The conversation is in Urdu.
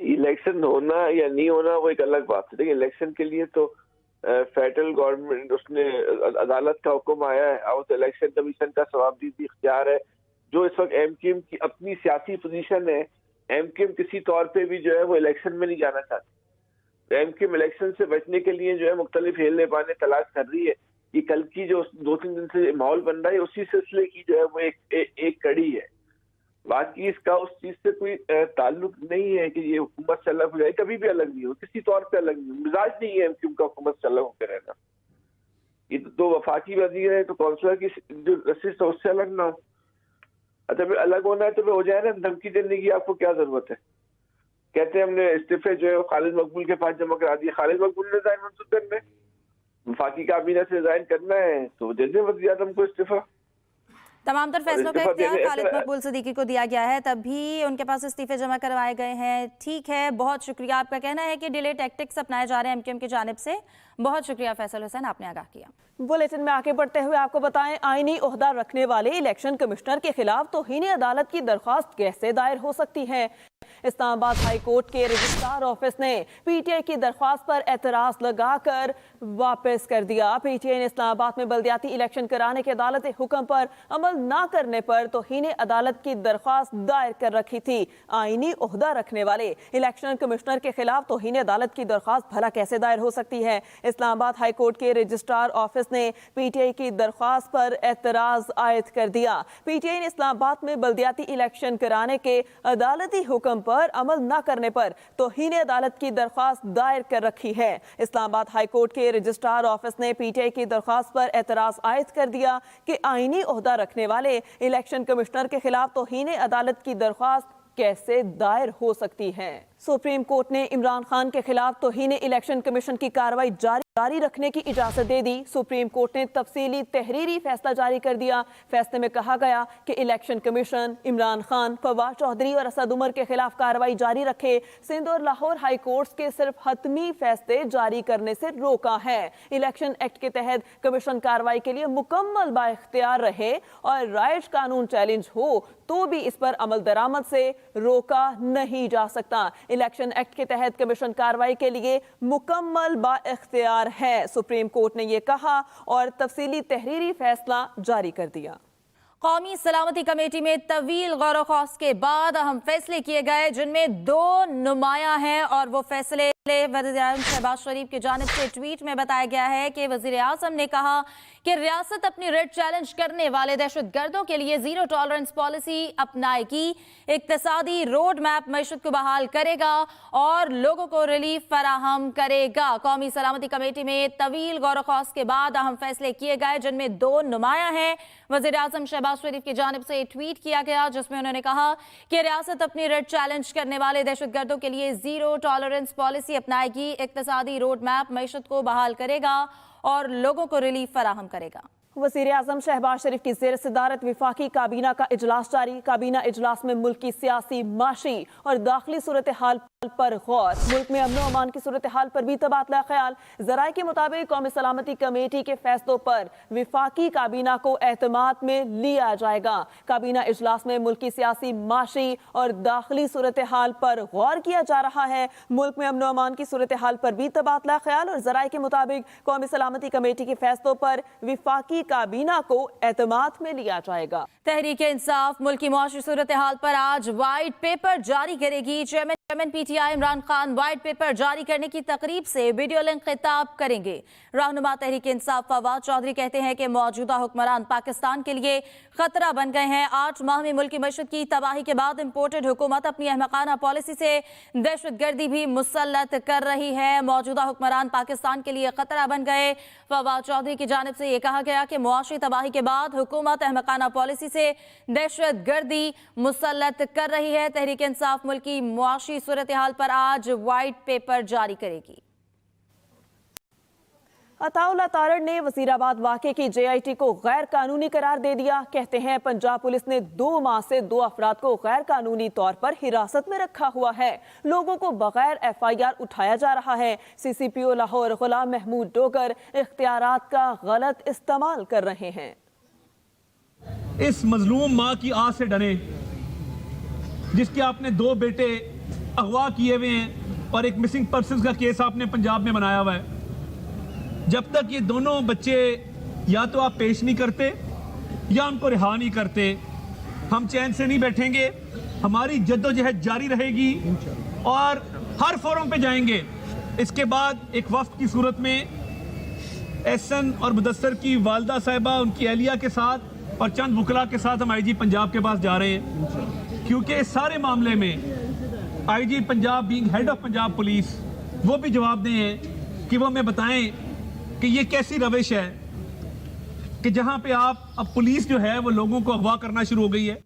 الیکشن ہونا یا نہیں ہونا وہ ایک الگ بات ہے. دیکھیں الیکشن کے لیے تو فیڈرل گورنمنٹ اس نے عدالت کا حکم آیا ہے اور الیکشن کمیشن کا ثوابدیدی اختیار ہے. جو اس وقت ایم کیو ایم کی اپنی سیاسی پوزیشن ہے, ایم کیو ایم کسی طور پہ بھی جو ہے وہ الیکشن میں نہیں جانا چاہتی. ایم کیو ایم الیکشن سے بچنے کے لیے جو ہے مختلف ہیلے بہانے تلاش کر رہی ہے. یہ کل کی جو 2-3 دن سے ماحول بن رہا ہے اسی سلسلے کی جو ہے وہ ایک کڑی ہے. باقی اس کا اس چیز سے کوئی تعلق نہیں ہے کہ یہ حکومت سے الگ ہو جائے. کبھی بھی الگ نہیں ہو, کسی طور پہ الگ نہیں ہو. مزاج نہیں ہے ایم کیو ایم کا حکومت سے الگ ہو کے رہنا. یہ تو وفاقی وزیر ہے تو کونسلر کی جو رسٹ ہے اس سے الگ نہ ہو. اچھا پھر الگ ہونا ہے تو پھر ہو جائے نا. دھمکی دینے کی آپ کو کیا ضرورت ہے؟ کہتے ہیں ہم نے استعفے جو ہے خالد مقبول کے پاس جمع کرا دیے. خالد مقبول نے ریزائن منظور کرنا ہے, وفاقی کابینہ سے ریزائن کرنا ہے تو دے دیں وزیر اعظم کو استعفیٰ. تمام تر فیصلوں کا اختیار خالد مقبول صدیقی کو دیا گیا ہے, تب بھی ان کے پاس استعفے جمع کروائے گئے ہیں. ٹھیک ہے, بہت شکریہ. آپ کا کہنا ہے کہ ڈیلے ٹیکٹکس اپنائے جا رہے ہیں ایم کیو ایم کی جانب سے. بہت شکریہ فیصل حسین, آپ نے آگاہ کیا. بلیٹن میں آگے بڑھتے ہوئے آپ کو بتائیں, آئینی عہدہ رکھنے والے الیکشن کمشنر کے خلاف توہین عدالت کی درخواست کیسے دائر ہو سکتی ہے؟ اسلام آباد ہائی کورٹ کے رجسٹرار آفس نے پی ٹی آئی کی درخواست پر اعتراض لگا کر واپس کر دیا. پی ٹی آئی نے اسلام آباد میں بلدیاتی الیکشن کرانے کے عدالتی حکم پر عمل نہ کرنے پر توہین عدالت کی درخواست دائر کر رکھی تھی. آئینی عہدہ رکھنے والے الیکشن کمشنر کے خلاف توہین عدالت کی درخواست بھلا کیسے دائر ہو سکتی ہے؟ اسلام آباد ہائی کورٹ کے رجسٹرار آفس نے پی ٹی آئی کی درخواست پر اعتراض عائد کر دیا. پی ٹی آئی نے اسلام آباد میں بلدیاتی الیکشن کرانے کے عدالتی حکم پر عمل نہ کرنے پر توہین عدالت کی درخواست دائر کر رکھی ہے. اسلام آباد ہائی کورٹ کے رجسٹرار آفس نے پی ٹی آئی کی درخواست پر اعتراض عائد کر دیا کہ آئینی عہدہ رکھنے والے الیکشن کمشنر کے خلاف توہین عدالت کی درخواست کیسے دائر ہو سکتی ہے. سپریم کورٹ نے عمران خان کے خلاف توہین الیکشن کمیشن کی کارروائی جاری رکھنے کی اجازت دے دی. سپریم کورٹ نے تفصیلی تحریری فیصلہ جاری کر دیا. فیصلے میں کہا گیا کہ الیکشن کمیشن عمران خان, فواد چودھری اور اسد عمر کے خلاف کارروائی جاری رکھے. سندھ اور لاہور ہائی کورٹس کے صرف حتمی فیصلے جاری کرنے سے روکا ہے. الیکشن ایکٹ کے تحت کمیشن کارروائی کے لیے مکمل با اختیار رہے اور رائج قانون چیلنج ہو تو بھی اس پر عمل درآمد سے روکا نہیں جا سکتا. الیکشن ایکٹ کے تحت کمیشن کارروائی کے لیے مکمل با اختیار ہے, سپریم کورٹ نے یہ کہا اور تفصیلی تحریری فیصلہ جاری کر دیا. قومی سلامتی کمیٹی میں طویل غور و خوض کے بعد اہم فیصلے کیے گئے جن میں 2 نمایاں ہیں, اور وہ فیصلے وزیر اعظم شہباز شریف کی جانب سے ٹویٹ میں بتایا گیا ہے کہ وزیر اعظم نے کہا کہ ریاست اپنی ریٹ چیلنج کرنے والے دہشت گردوں کے لیے زیرو ٹالرنس پالیسی اپنائے گی, اقتصادی روڈ میپ معیشت کو بحال کرے گا اور لوگوں کو ریلیف فراہم کرے گا. قومی سلامتی کمیٹی میں طویل غور و خوض کے بعد اہم فیصلے کیے گئے جن میں 2 نمایاں ہیں. وزیر اعظم شہباز شریف کی جانب سے ٹویٹ کیا گیا جس میں انہوں نے کہا کہ ریاست اپنی ریٹ چیلنج کرنے والے دہشت گردوں کے لیے زیرو ٹالرنس پالیسی اپنائے گی, اقتصادی روڈ میپ معیشت کو بحال کرے گا اور لوگوں کو ریلیف فراہم کرے گا. وزیر اعظم شہباز شریف کی زیر صدارت وفاقی کابینہ کا اجلاس جاری. کابینہ اجلاس میں ملک کی سیاسی, معاشی اور داخلی صورتحال پر غور. ملک میں امن و امان کی صورتحال پر بھی تبادلہ خیال. ذرائع کے مطابق قومی سلامتی کمیٹی کے فیصلوں پر وفاقی کابینہ کو اعتماد میں لیا جائے گا. کابینہ اجلاس میں ملک کی سیاسی, معاشی اور داخلی صورتحال پر غور کیا جا رہا ہے. ملک میں امن و امان کی صورتحال پر بھی تبادلہ خیال, اور ذرائع کے مطابق قومی سلامتی کمیٹی کے فیصلوں پر وفاقی کابینہ کو اعتماد میں لیا جائے گا. تحریک انصاف ملکی معاشی صورتحال پر آج وائٹ پیپر جاری کرے گی. Chairman P T I Imran Khan white paper جاری کرنے کی تقریب سے ویڈیو لنک خطاب کریں گے. رہنما تحریک انصاف فواد چودھری کہتے ہیں کہ موجودہ حکمران پاکستان کے لیے خطرہ بن گئے ہیں. 8 ماہ میں ملکی معیشت کی تباہی کے بعد امپورٹڈ حکومت اپنی احمقانہ پالیسی سے دہشت گردی بھی مسلط کر رہی ہے. موجودہ حکمران پاکستان کے لیے خطرہ بن گئے. فواد چودھری کی جانب سے یہ کہا گیا کہ معاشی تباہی کے بعد حکومت احمقانہ پالیسی سے دہشت گردی مسلط کر رہی ہے. تحریک انصاف ملکی معاشی صورتحال پر آج وائٹ پیپر جاری کرے گی. عطا اللہ تارڑ نے وزیر آباد واقعے کی جے آئی ٹی کو غیر قانونی قرار دے دیا. کہتے ہیں پنجاب پولیس نے 2 ماہ سے 2 افراد کو غیر قانونی طور پر حراست میں رکھا ہوا ہے. لوگوں کو بغیر ایف آئی آر اٹھایا جا رہا ہے. سی سی پی او لاہور غلام محمود ڈوگر اختیارات کا غلط استعمال کر رہے ہیں. اس مظلوم ماں کی آہ سے ڈریں جس کے آپ نے 2 بیٹے اغوا کیے ہوئے ہیں اور ایک مسنگ پرسنز کا کیس آپ نے پنجاب میں بنایا ہوا ہے. جب تک یہ دونوں بچے یا تو آپ پیش نہیں کرتے یا ان کو رہا نہیں کرتے, ہم چین سے نہیں بیٹھیں گے. ہماری جدوجہد جاری رہے گی اور ہر فورم پہ جائیں گے. اس کے بعد ایک وفد کی صورت میں احسن اور مدثر کی والدہ صاحبہ, ان کی اہلیہ کے ساتھ اور چند وکلاء کے ساتھ ہم آئی جی پنجاب کے پاس جا رہے ہیں, کیونکہ اس سارے معاملے میں I G Punjab being head of Punjab police وہ بھی جواب دیں ہیں کہ وہ ہمیں بتائیں کہ یہ کیسی روش ہے کہ جہاں پہ آپ اب پولیس جو ہے وہ لوگوں کو اغوا کرنا شروع ہو گئی ہے.